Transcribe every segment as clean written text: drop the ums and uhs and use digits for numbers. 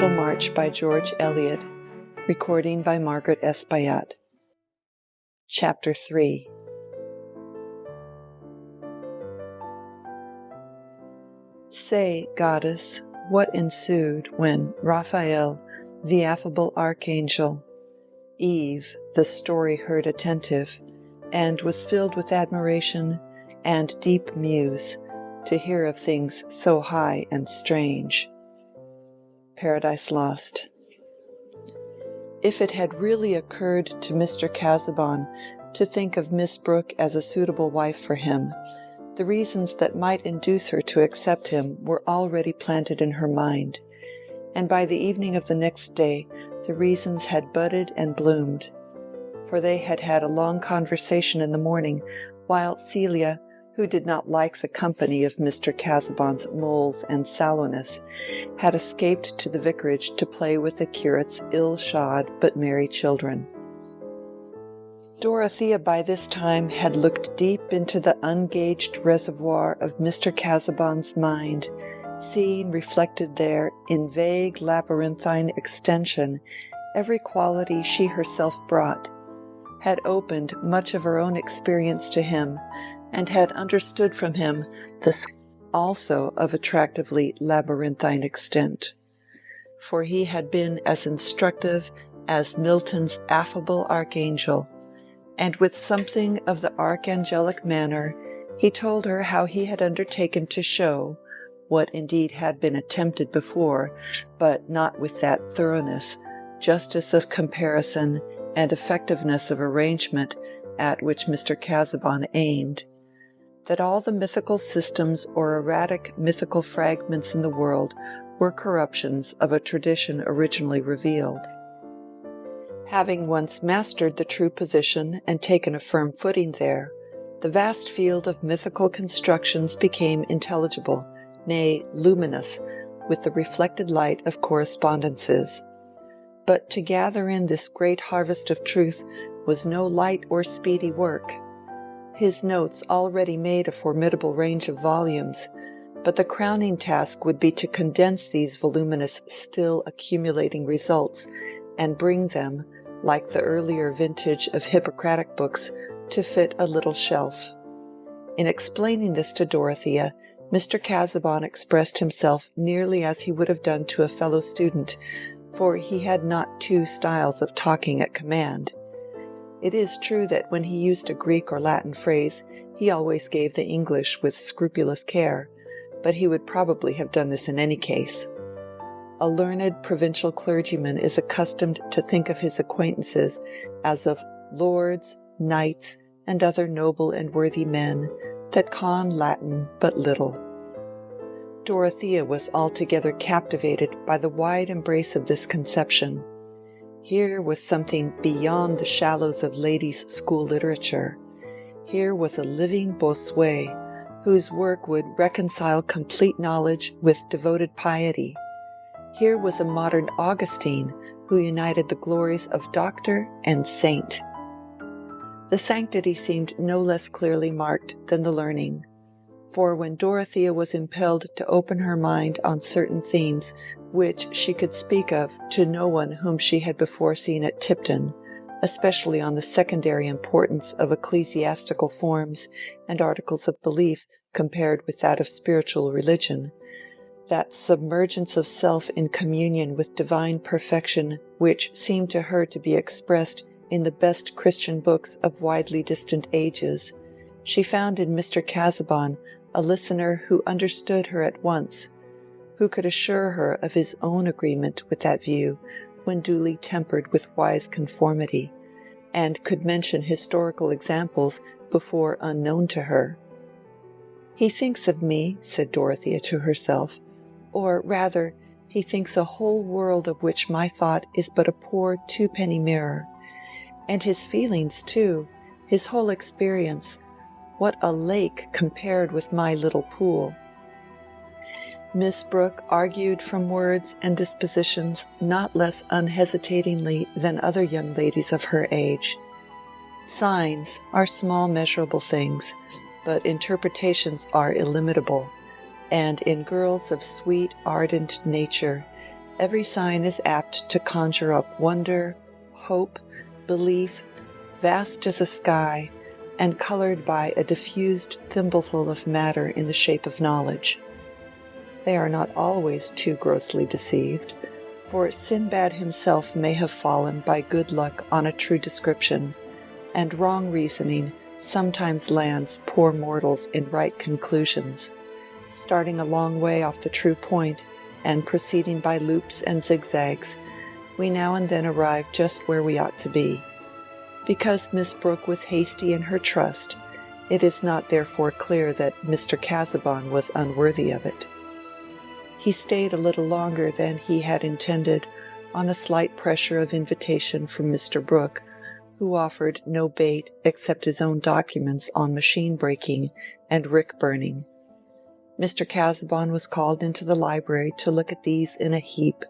Middlemarch by George Eliot. Recording by Margaret Espaillat. Chapter 3. Say, goddess, what ensued when Raphael, the affable archangel, Eve, the story heard attentive, and was filled with admiration and deep muse to hear of things so high and strange. Paradise Lost. If it had really occurred to Mr. Casaubon to think of Miss Brooke as a suitable wife for him, the reasons that might induce her to accept him were already planted in her mind, and by the evening of the next day the reasons had budded and bloomed, for they had had a long conversation in the morning, while Celia, who did not like the company of Mr. Casaubon's moles and sallowness, had escaped to the vicarage to play with the curate's ill-shod but merry children. Dorothea by this time had looked deep into the ungauged reservoir of Mr. Casaubon's mind, seeing reflected there in vague labyrinthine extension every quality she herself brought, had opened much of her own experience to him, and had understood from him the also of attractively labyrinthine extent, for he had been as instructive as Milton's affable archangel, and with something of the archangelic manner he told her how he had undertaken to show, what indeed had been attempted before, but not with that thoroughness, justice of comparison, and effectiveness of arrangement at which Mr. Casaubon aimed, that all the mythical systems or erratic mythical fragments in the world were corruptions of a tradition originally revealed. Having once mastered the true position and taken a firm footing there, the vast field of mythical constructions became intelligible, nay, luminous, with the reflected light of correspondences. But to gather in this great harvest of truth was no light or speedy work. His notes already made a formidable range of volumes, but the crowning task would be to condense these voluminous, still accumulating results, and bring them, like the earlier vintage of Hippocratic books, to fit a little shelf. In explaining this to Dorothea, Mr. Casaubon expressed himself nearly as he would have done to a fellow student, for he had not two styles of talking at command. It is true that when he used a Greek or Latin phrase, he always gave the English with scrupulous care, but he would probably have done this in any case. A learned provincial clergyman is accustomed to think of his acquaintances as of lords, knights, and other noble and worthy men that con Latin but little. Dorothea was altogether captivated by the wide embrace of this conception. Here was something beyond the shallows of ladies' school literature. Here was a living Bossuet, whose work would reconcile complete knowledge with devoted piety. Here was a modern Augustine, who united the glories of doctor and saint. The sanctity seemed no less clearly marked than the learning, for when Dorothea was impelled to open her mind on certain themes which she could speak of to no one whom she had before seen at Tipton, especially on the secondary importance of ecclesiastical forms and articles of belief compared with that of spiritual religion, that submergence of self in communion with divine perfection which seemed to her to be expressed in the best Christian books of widely distant ages, she found in Mr. Casaubon a listener who understood her at once, who could assure her of his own agreement with that view when duly tempered with wise conformity, and could mention historical examples before unknown to her. "He thinks of me," said Dorothea to herself, "or rather, he thinks a whole world of which my thought is but a poor two-penny mirror. And his feelings, too, his whole experience, what a lake compared with my little pool!" Miss Brooke argued from words and dispositions not less unhesitatingly than other young ladies of her age. Signs are small measurable things, but interpretations are illimitable, and in girls of sweet, ardent nature, Every sign is apt to conjure up wonder, hope, belief, vast as a sky, and colored by a diffused thimbleful of matter in the shape of knowledge. They are not always too grossly deceived, for Sinbad himself may have fallen by good luck on a true description, and wrong reasoning sometimes lands poor mortals in right conclusions, starting a long way off the true point, and proceeding by loops and zigzags, we now and then arrive just where we ought to be. Because Miss Brooke was hasty in her trust, it is not therefore clear that Mr. Casaubon was unworthy of it. He stayed a little longer than he had intended, on a slight pressure of invitation from Mr. Brooke, who offered no bait except his own documents on machine breaking and rick burning. Mr. Casaubon was called into the library to look at these in a heap,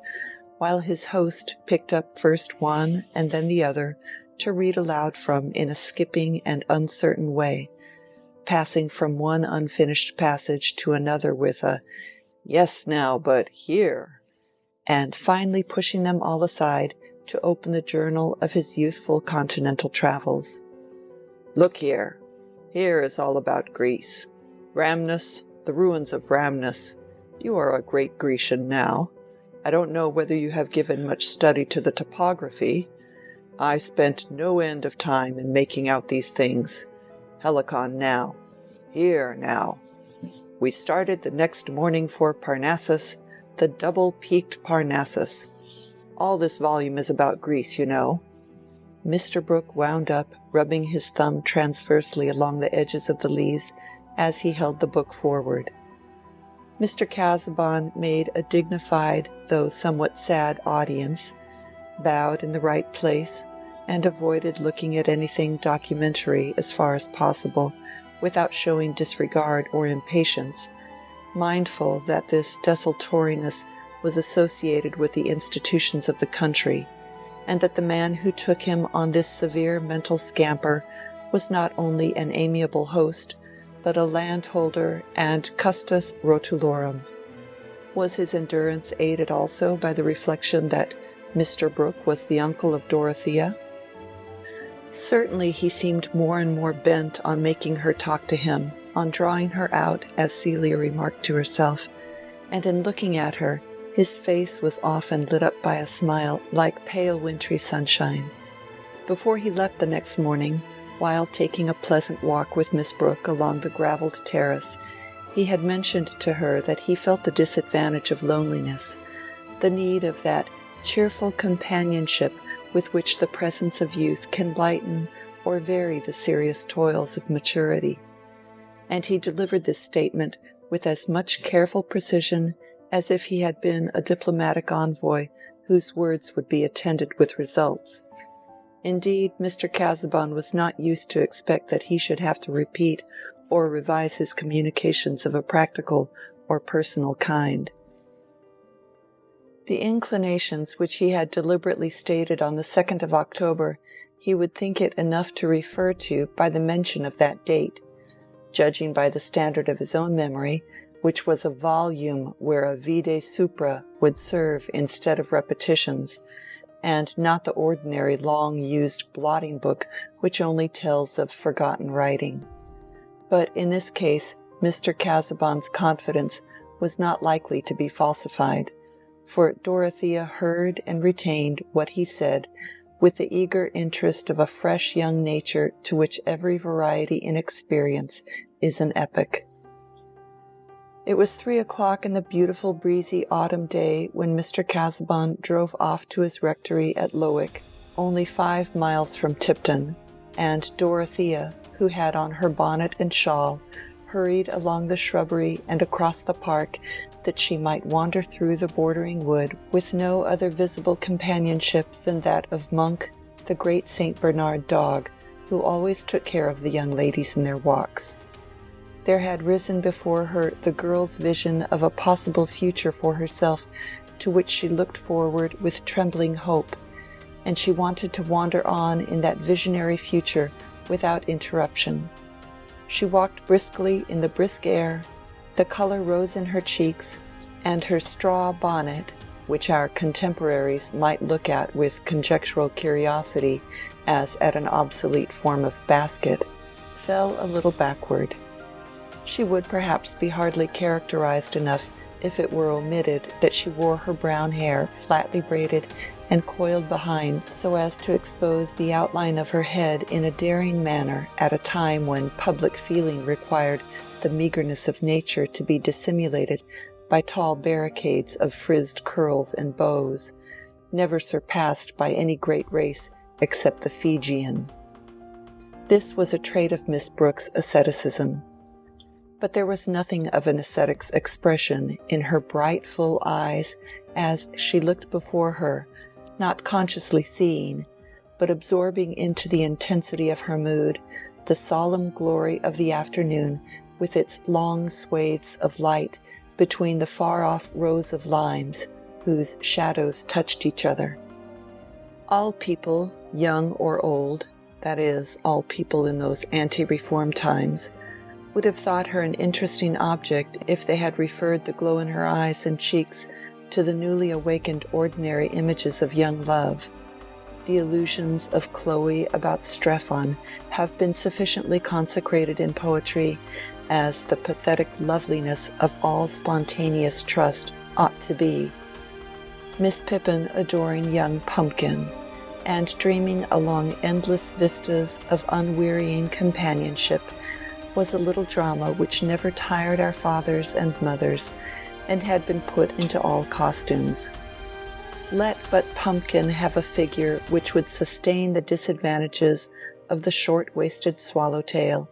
while his host picked up first one and then the other to read aloud from in a skipping and uncertain way, passing from one unfinished passage to another with a "Yes, now, but here," and finally pushing them all aside to open the journal of his youthful continental travels. "Look here. Here is all about Greece. Rhamnus, the ruins of Rhamnus. You are a great Grecian now. I don't know whether you have given much study to the topography. I spent no end of time in making out these things. Helicon now. Here now. We started the next morning for Parnassus, the double-peaked Parnassus. All this volume is about Greece, you know." Mr. Brooke wound up, rubbing his thumb transversely along the edges of the leaves as he held the book forward. Mr. Casaubon made a dignified, though somewhat sad audience, bowed in the right place, and avoided looking at anything documentary as far as possible, without showing disregard or impatience, mindful that this desultoriness was associated with the institutions of the country, and that the man who took him on this severe mental scamper was not only an amiable host, but a landholder and custos rotulorum. Was his endurance aided also by the reflection that Mr. Brooke was the uncle of Dorothea? Certainly he seemed more and more bent on making her talk to him, on drawing her out, as Celia remarked to herself, and in looking at her, his face was often lit up by a smile like pale wintry sunshine. Before he left the next morning, while taking a pleasant walk with Miss Brooke along the gravelled terrace, he had mentioned to her that he felt the disadvantage of loneliness, the need of that cheerful companionship with which the presence of youth can lighten or vary the serious toils of maturity. And he delivered this statement with as much careful precision as if he had been a diplomatic envoy whose words would be attended with results. Indeed, Mr. Casaubon was not used to expect that he should have to repeat or revise his communications of a practical or personal kind. The inclinations which he had deliberately stated on the 2nd of October, he would think it enough to refer to by the mention of that date, judging by the standard of his own memory, which was a volume where a vide supra would serve instead of repetitions, and not the ordinary long-used blotting book which only tells of forgotten writing. But in this case Mr. Casaubon's confidence was not likely to be falsified, for Dorothea heard and retained what he said with the eager interest of a fresh young nature to which every variety in experience is an epoch. It was 3 o'clock in the beautiful breezy autumn day when Mr. Casaubon drove off to his rectory at Lowick, only 5 miles from Tipton, and Dorothea, who had on her bonnet and shawl, hurried along the shrubbery and across the park that she might wander through the bordering wood with no other visible companionship than that of Monk, the great St. Bernard dog, who always took care of the young ladies in their walks. There had risen before her the girl's vision of a possible future for herself to which she looked forward with trembling hope, and she wanted to wander on in that visionary future without interruption. She walked briskly in the brisk air, the color rose in her cheeks, and her straw bonnet, which our contemporaries might look at with conjectural curiosity as at an obsolete form of basket, fell a little backward. She would perhaps be hardly characterized enough if it were omitted that she wore her brown hair flatly braided and coiled behind so as to expose the outline of her head in a daring manner at a time when public feeling required the meagreness of nature to be dissimulated by tall barricades of frizzed curls and bows, never surpassed by any great race except the Fijian. This was a trait of Miss Brooke's asceticism. But there was nothing of an ascetic's expression in her bright full eyes as she looked before her, not consciously seeing, but absorbing into the intensity of her mood the solemn glory of the afternoon with its long swathes of light between the far-off rows of limes whose shadows touched each other. All people, young or old, that is, all people in those ante-reform times, would have thought her an interesting object if they had referred the glow in her eyes and cheeks to the newly awakened ordinary images of young love. The illusions of Chloe about Strephon have been sufficiently consecrated in poetry, as the pathetic loveliness of all spontaneous trust ought to be. Miss Pippin adoring young Pumpkin, and dreaming along endless vistas of unwearying companionship, was a little drama which never tired our fathers and mothers, and had been put into all costumes. Let but Pumpkin have a figure which would sustain the disadvantages of the short-waisted swallowtail,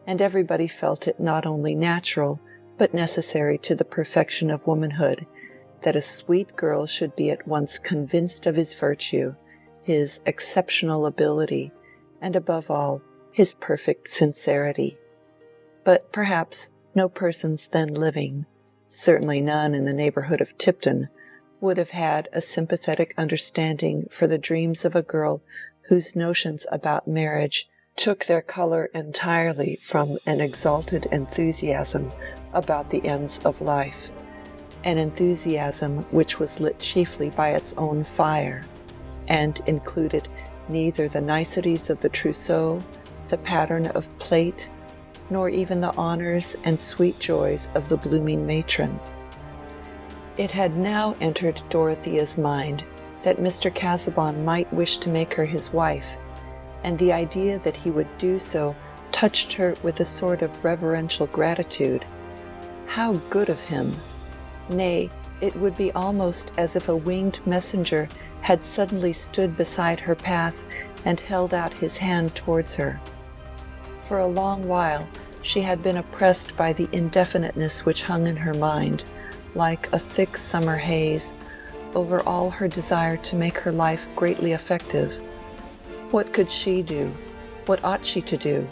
and everybody felt it not only natural, but necessary to the perfection of womanhood, that a sweet girl should be at once convinced of his virtue, his exceptional ability, and above all, his perfect sincerity. But perhaps no persons then living, certainly none in the neighborhood of Tipton, would have had a sympathetic understanding for the dreams of a girl whose notions about marriage took their color entirely from an exalted enthusiasm about the ends of life, an enthusiasm which was lit chiefly by its own fire, and included neither the niceties of the trousseau, the pattern of plate, nor even the honors and sweet joys of the blooming matron. It had now entered Dorothea's mind that Mr. Casaubon might wish to make her his wife, and the idea that he would do so touched her with a sort of reverential gratitude. How good of him! Nay, it would be almost as if a winged messenger had suddenly stood beside her path and held out his hand towards her. For a long while she had been oppressed by the indefiniteness which hung in her mind, like a thick summer haze, over all her desire to make her life greatly effective. What could she do? What ought she to do?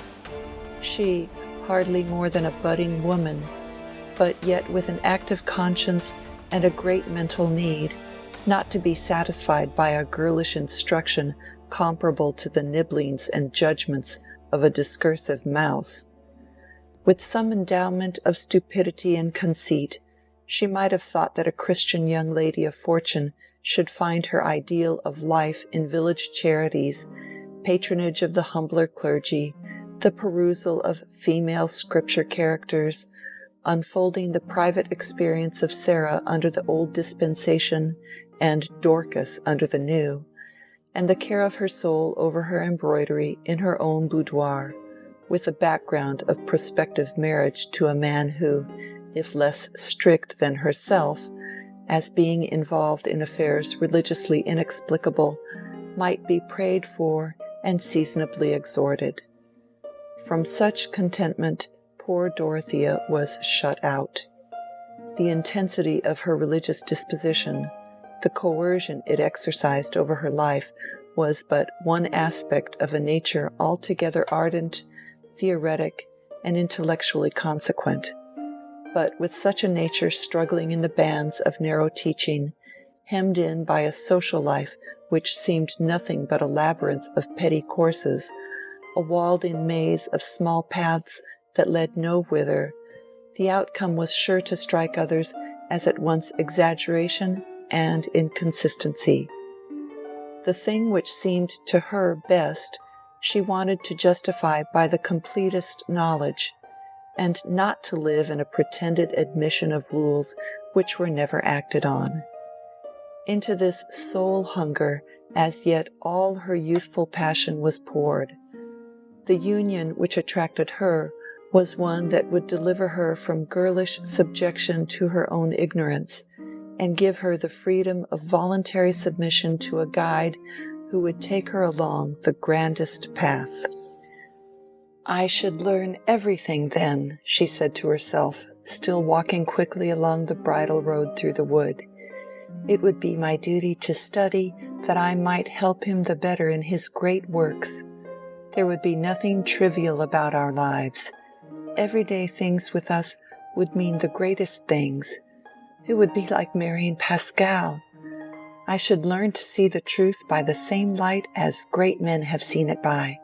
She, hardly more than a budding woman, but yet with an active conscience and a great mental need, not to be satisfied by a girlish instruction comparable to the nibblings and judgments of a discursive mouse. With some endowment of stupidity and conceit, she might have thought that a Christian young lady of fortune should find her ideal of life in village charities, patronage of the humbler clergy, the perusal of female scripture characters, unfolding the private experience of Sarah under the old dispensation and Dorcas under the new, and the care of her soul over her embroidery in her own boudoir, with a background of prospective marriage to a man who, if less strict than herself, as being involved in affairs religiously inexplicable, might be prayed for and seasonably exhorted. From such contentment poor Dorothea was shut out. The intensity of her religious disposition, the coercion it exercised over her life, was but one aspect of a nature altogether ardent, theoretic, and intellectually consequent. But with such a nature struggling in the bands of narrow teaching, hemmed in by a social life which seemed nothing but a labyrinth of petty courses, a walled-in maze of small paths that led nowhither, the outcome was sure to strike others as at once exaggeration and inconsistency. The thing which seemed to her best she wanted to justify by the completest knowledge, and not to live in a pretended admission of rules which were never acted on. Into this soul hunger as yet all her youthful passion was poured. The union which attracted her was one that would deliver her from girlish subjection to her own ignorance, and give her the freedom of voluntary submission to a guide who would take her along the grandest path. "I should learn everything then," she said to herself, still walking quickly along the bridle road through the wood. "It would be my duty to study that I might help him the better in his great works. There would be nothing trivial about our lives. Everyday things with us would mean the greatest things. It would be like marrying Pascal. I should learn to see the truth by the same light as great men have seen it by.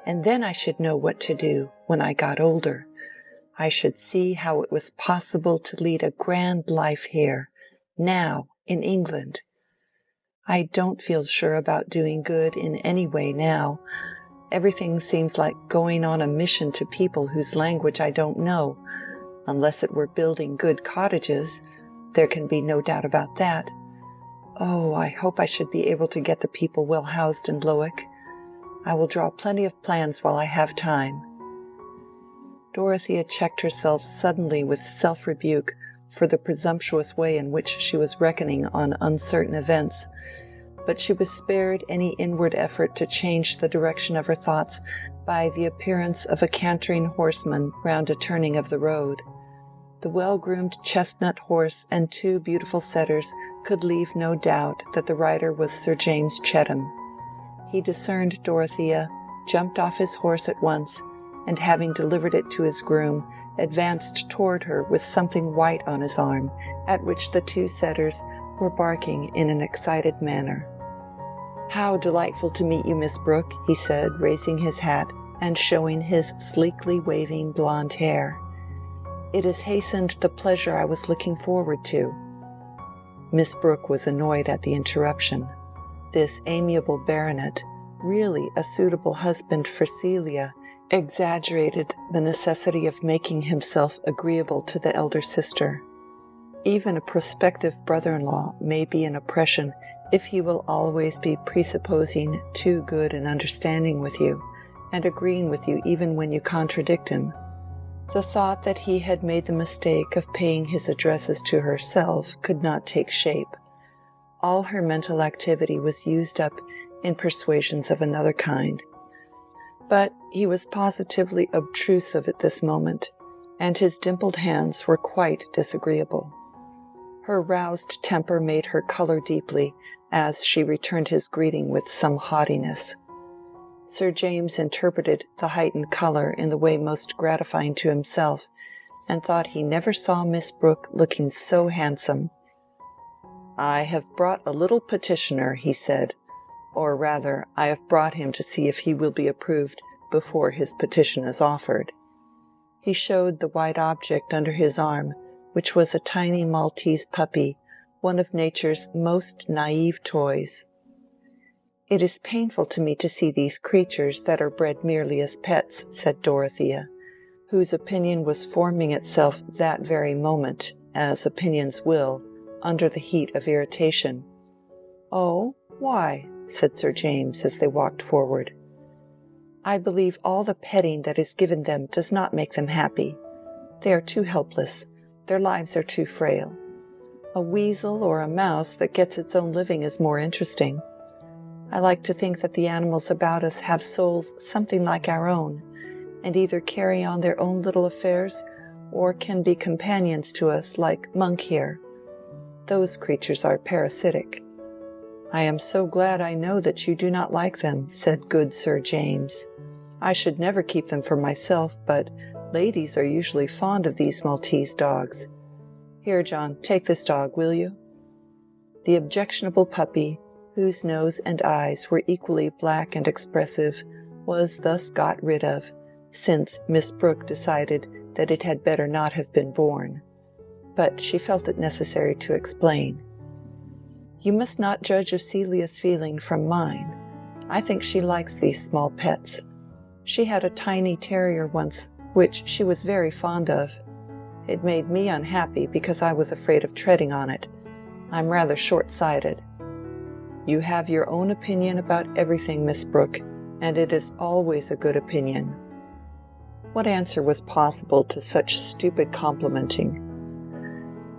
And then I should know what to do when I got older. I should see how it was possible to lead a grand life here, now, in England. I don't feel sure about doing good in any way now. Everything seems like going on a mission to people whose language I don't know, unless it were building good cottages. There can be no doubt about that. Oh, I hope I should be able to get the people well housed in Lowick. I will draw plenty of plans while I have time." Dorothea checked herself suddenly with self-rebuke for the presumptuous way in which she was reckoning on uncertain events, but she was spared any inward effort to change the direction of her thoughts by the appearance of a cantering horseman round a turning of the road. The well-groomed chestnut horse and 2 beautiful setters could leave no doubt that the rider was Sir James Chetham. He discerned Dorothea, jumped off his horse at once, and having delivered it to his groom, advanced toward her with something white on his arm, at which the 2 setters were barking in an excited manner. "How delightful to meet you, Miss Brooke," he said, raising his hat and showing his sleekly waving blonde hair. "It has hastened the pleasure I was looking forward to." Miss Brooke was annoyed at the interruption. This amiable baronet, really a suitable husband for Celia, exaggerated the necessity of making himself agreeable to the elder sister. Even a prospective brother-in-law may be an oppression if he will always be presupposing too good an understanding with you, and agreeing with you even when you contradict him. The thought that he had made the mistake of paying his addresses to herself could not take shape. All her mental activity was used up in persuasions of another kind. But he was positively obtrusive at this moment, and his dimpled hands were quite disagreeable. Her roused temper made her color deeply, as she returned his greeting with some haughtiness. Sir James interpreted the heightened color in the way most gratifying to himself, and thought he never saw Miss Brooke looking so handsome. "I have brought a little petitioner," he said, "or rather, I have brought him to see if he will be approved before his petition is offered." He showed the white object under his arm, which was a tiny Maltese puppy, one of nature's most naive toys. "It is painful to me to see these creatures that are bred merely as pets," said Dorothea, whose opinion was forming itself that very moment, as opinions will, under the heat of irritation. "Oh, why?" said Sir James, as they walked forward. "I believe all the petting that is given them does not make them happy. They are too helpless. Their lives are too frail. A weasel or a mouse that gets its own living is more interesting. I like to think that the animals about us have souls something like our own, and either carry on their own little affairs, or can be companions to us like Monk here. Those creatures are parasitic." "I am so glad I know that you do not like them," said good Sir James. "I should never keep them for myself, but ladies are usually fond of these Maltese dogs. Here, John, take this dog, will you?" The objectionable puppy, whose nose and eyes were equally black and expressive, was thus got rid of, since Miss Brooke decided that it had better not have been born. But she felt it necessary to explain. You must not judge of Celia's feeling from mine. I think she likes these small pets. She had a tiny terrier once, which she was very fond of. It made me unhappy because I was afraid of treading on it. I'm rather short-sighted. You have your own opinion about everything, Miss Brooke, and it is always a good opinion. What answer was possible to such stupid complimenting?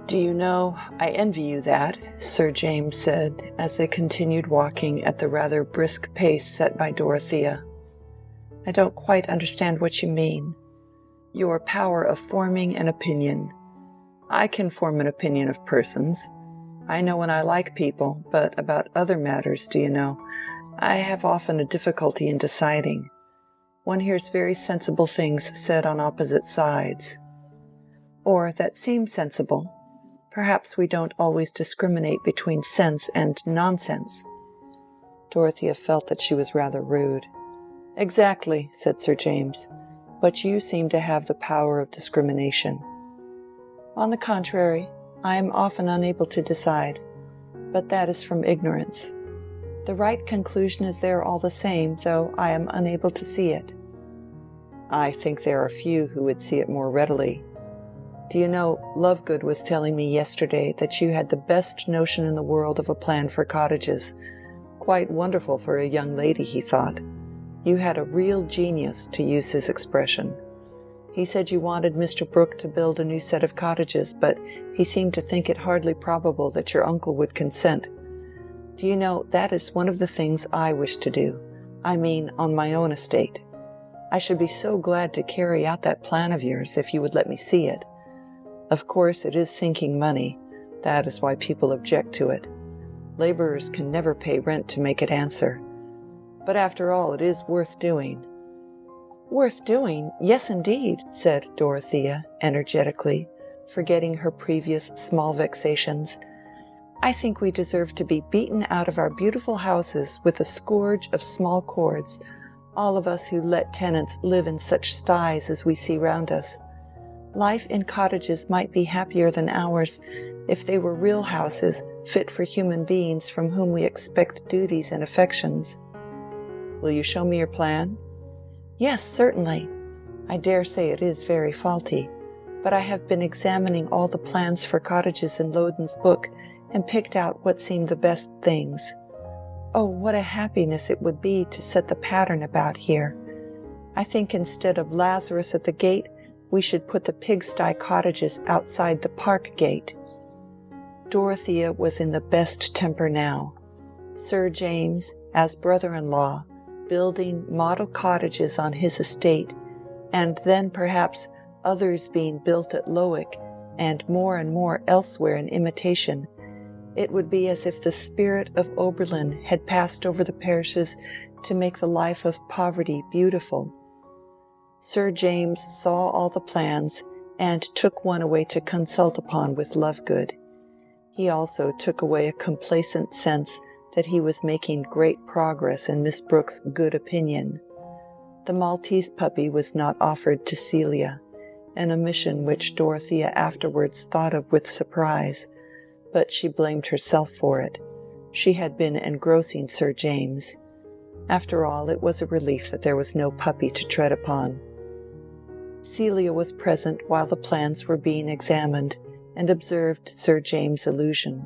Do you know, I envy you that, Sir James said, as they continued walking at the rather brisk pace set by Dorothea. I don't quite understand what you mean. Your power of forming an opinion. I can form an opinion of persons. I know when I like people, but about other matters, do you know, I have often a difficulty in deciding. One hears very sensible things said on opposite sides. Or that seem sensible. Perhaps we don't always discriminate between sense and nonsense. Dorothea felt that she was rather rude. Exactly, said Sir James, but you seem to have the power of discrimination. On the contrary, I am often unable to decide, but that is from ignorance. The right conclusion is there all the same, though I am unable to see it. I think there are few who would see it more readily. Do you know, Lovegood was telling me yesterday that you had the best notion in the world of a plan for cottages. Quite wonderful for a young lady, he thought. You had a real genius, to use his expression. He said you wanted Mr. Brooke to build a new set of cottages, but he seemed to think it hardly probable that your uncle would consent. Do you know, that is one of the things I wish to do. I mean, on my own estate. I should be so glad to carry out that plan of yours if you would let me see it. Of course, it is sinking money. That is why people object to it. Laborers can never pay rent to make it answer. But after all, it is worth doing. Worth doing? Yes, indeed, said Dorothea, energetically, forgetting her previous small vexations. I think we deserve to be beaten out of our beautiful houses with a scourge of small cords, all of us who let tenants live in such sties as we see round us. Life in cottages might be happier than ours if they were real houses fit for human beings from whom we expect duties and affections. Will you show me your plan? Yes, certainly. I dare say it is very faulty, but I have been examining all the plans for cottages in Loudon's book and picked out what seemed the best things. Oh, what a happiness it would be to set the pattern about here. I think instead of Lazarus at the gate, we should put the pigsty cottages outside the park gate. Dorothea was in the best temper now. Sir James, as brother-in-law, building model cottages on his estate, and then perhaps others being built at Lowick, and more elsewhere in imitation, it would be as if the spirit of Oberlin had passed over the parishes to make the life of poverty beautiful. Sir James saw all the plans, and took one away to consult upon with Lovegood. He also took away a complacent sense that he was making great progress in Miss Brooke's good opinion. The Maltese puppy was not offered to Celia, an omission which Dorothea afterwards thought of with surprise, but she blamed herself for it. She had been engrossing Sir James. After all, it was a relief that there was no puppy to tread upon. Celia was present while the plans were being examined, and observed Sir James' allusion.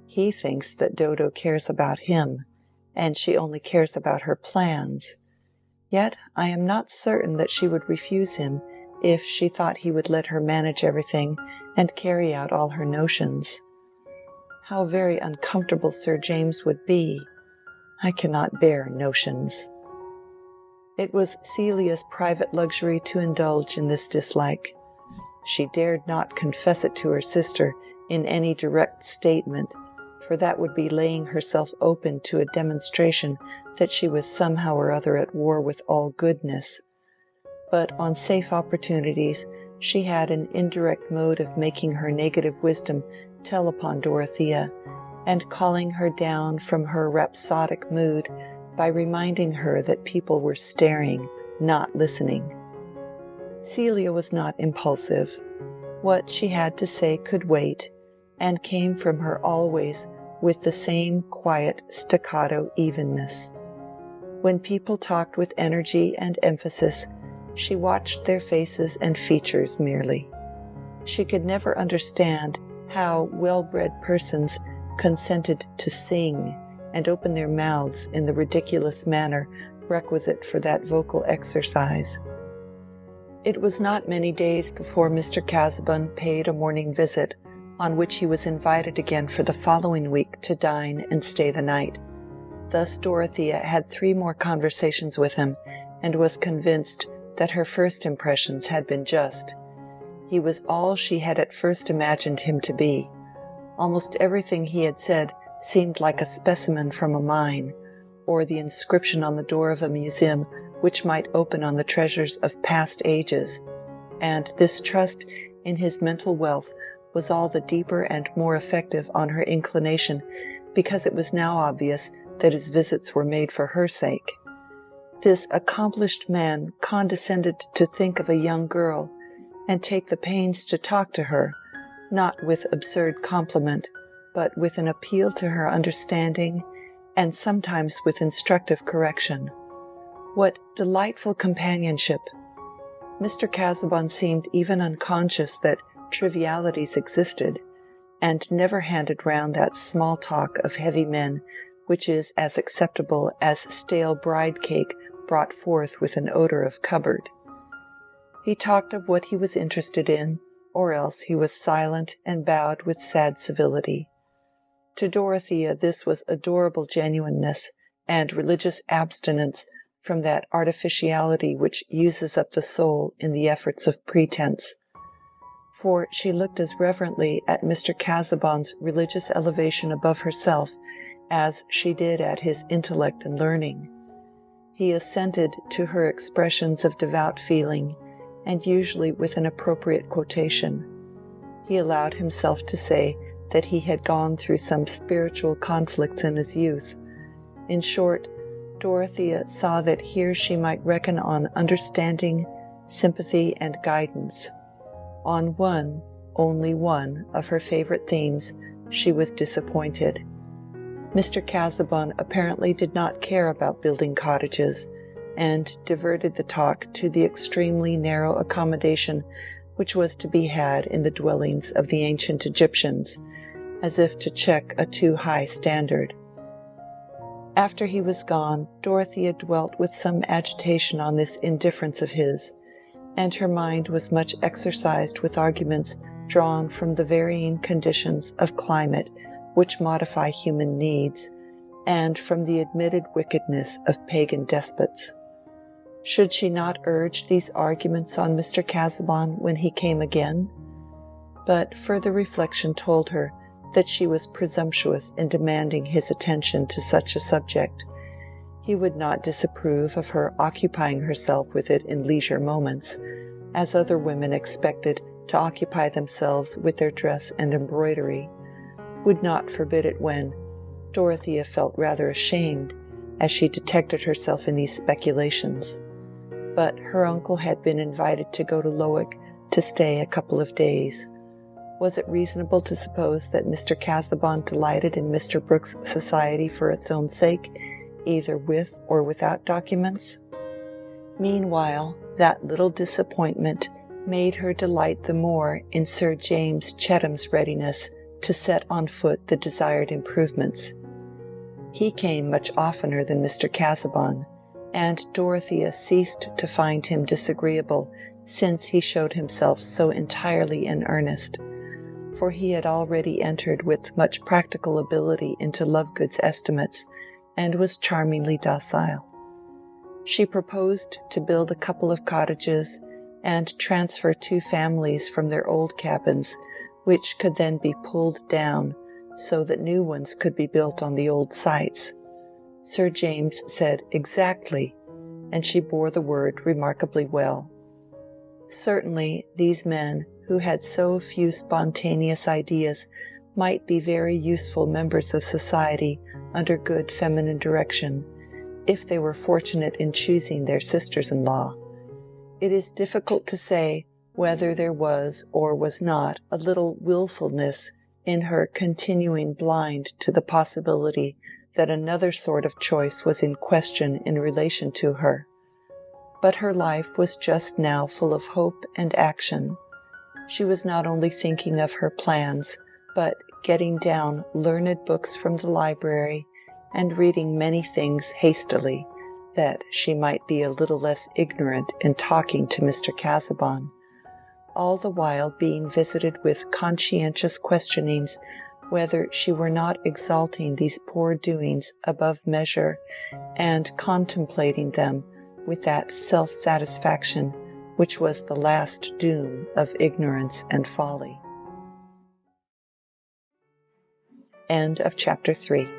He thinks that Dodo cares about him, and she only cares about her plans. Yet I am not certain that she would refuse him if she thought he would let her manage everything and carry out all her notions. How very uncomfortable Sir James would be! I cannot bear notions. It was Celia's private luxury to indulge in this dislike. She dared not confess it to her sister in any direct statement, for that would be laying herself open to a demonstration that she was somehow or other at war with all goodness. But on safe opportunities she had an indirect mode of making her negative wisdom tell upon Dorothea, and calling her down from her rhapsodic mood by reminding her that people were staring, not listening. Celia was not impulsive. What she had to say could wait, and came from her always with the same quiet staccato evenness. When people talked with energy and emphasis, she watched their faces and features merely. She could never understand how well-bred persons consented to sing and open their mouths in the ridiculous manner requisite for that vocal exercise. It was not many days before Mr. Casaubon paid a morning visit, on which he was invited again for the following week to dine and stay the night. Thus Dorothea had 3 more conversations with him, and was convinced that her first impressions had been just. He was all she had at first imagined him to be. Almost everything he had said seemed like a specimen from a mine, or the inscription on the door of a museum which might open on the treasures of past ages, and this trust in his mental wealth was all the deeper and more effective on her inclination, because it was now obvious that his visits were made for her sake. This accomplished man condescended to think of a young girl, and take the pains to talk to her, not with absurd compliment, but with an appeal to her understanding, and sometimes with instructive correction. What delightful companionship! Mr. Casaubon seemed even unconscious that trivialities existed, and never handed round that small talk of heavy men which is as acceptable as stale bride cake brought forth with an odor of cupboard. He talked of what he was interested in, or else he was silent and bowed with sad civility. To Dorothea this was adorable genuineness and religious abstinence from that artificiality which uses up the soul in the efforts of pretense. For she looked as reverently at Mr. Casaubon's religious elevation above herself as she did at his intellect and learning. He assented to her expressions of devout feeling, and usually with an appropriate quotation. He allowed himself to say that he had gone through some spiritual conflicts in his youth. In short, Dorothea saw that here she might reckon on understanding, sympathy, and guidance. On one, only one, of her favorite themes she was disappointed. Mr. Casaubon apparently did not care about building cottages, and diverted the talk to the extremely narrow accommodation which was to be had in the dwellings of the ancient Egyptians, as if to check a too high standard. After he was gone, Dorothea dwelt with some agitation on this indifference of his, and her mind was much exercised with arguments drawn from the varying conditions of climate which modify human needs, and from the admitted wickedness of pagan despots. Should she not urge these arguments on Mr. Casaubon when he came again? But further reflection told her that she was presumptuous in demanding his attention to such a subject. He would not disapprove of her occupying herself with it in leisure moments, as other women expected to occupy themselves with their dress and embroidery, would not forbid it when Dorothea felt rather ashamed, as she detected herself in these speculations. But her uncle had been invited to go to Lowick to stay a couple of days. Was it reasonable to suppose that Mr. Casaubon delighted in Mr. Brooke's society for its own sake, either with or without documents? Meanwhile, that little disappointment made her delight the more in Sir James Chetham's readiness to set on foot the desired improvements. He came much oftener than Mr. Casaubon, and Dorothea ceased to find him disagreeable since he showed himself so entirely in earnest, for he had already entered with much practical ability into Lovegood's estimates, and was charmingly docile. She proposed to build a couple of cottages, and transfer 2 families from their old cabins, which could then be pulled down, so that new ones could be built on the old sites. Sir James said exactly, and she bore the word remarkably well. Certainly these men, who had so few spontaneous ideas, might be very useful members of society under good feminine direction, if they were fortunate in choosing their sisters-in-law. It is difficult to say whether there was or was not a little wilfulness in her continuing blind to the possibility that another sort of choice was in question in relation to her. But her life was just now full of hope and action. She was not only thinking of her plans, but getting down learned books from the library and reading many things hastily, that she might be a little less ignorant in talking to Mr. Casaubon, all the while being visited with conscientious questionings whether she were not exalting these poor doings above measure, and contemplating them with that self-satisfaction which was the last doom of ignorance and folly. End of chapter 3.